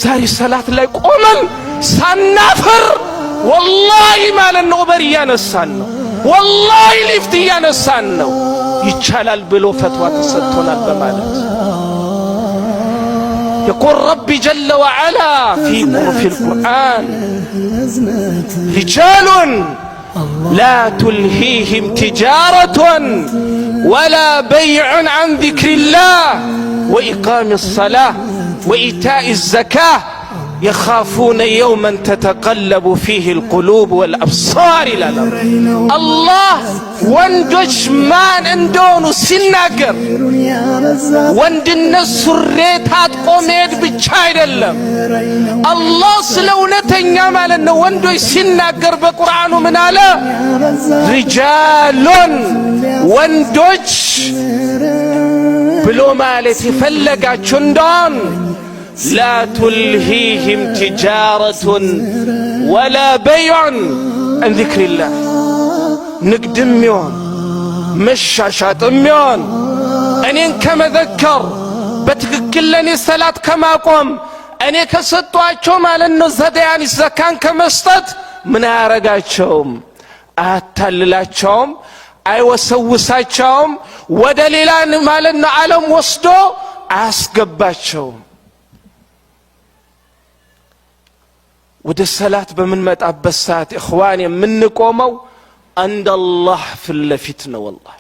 ዛሬ ሰላት ላይ ቆመን ሳናፍር ወላሂ ማለት ነው በር እያነሳን ነው፣ ወላሂ ሊፍት እያነሳን ነው። ይቻላል ብሎ ፈትዋ ተሰጥቶናል በማለት يقول ربي جل وعلا في القرآن رجال لا تلهيهم تجارة ولا بيع عن ذكر الله وإقام الصلاة وإيتاء الزكاة يخافون يوما تتقلب فيه القلوب والأبصار لنا الله وندج مان اندونو سيناجر وند النسر ريتات قوميد بتشايد اللهم الله سلونتنيا مالنا وندج سيناجر بقرآن من على رجال وندج بلو مالتي فلقا چندان لا تلهيهم تجارة ولا بيع عن ذكر الله نقدم يون مشاشات يون أنين كما ذكر بتكلني الصلاة كما قم أني كسطوا أشوم على النزهة يعني الزكاة كما استد من أرجعشوم أتللاشوم أي وسوساشوم ودليلان مالنا علم وسطو أسقباشوم ወደ ሰላት በመንመጣበት ሰዓት ኢኽዋን የምንቆመው عند الله في اللفت ነው والله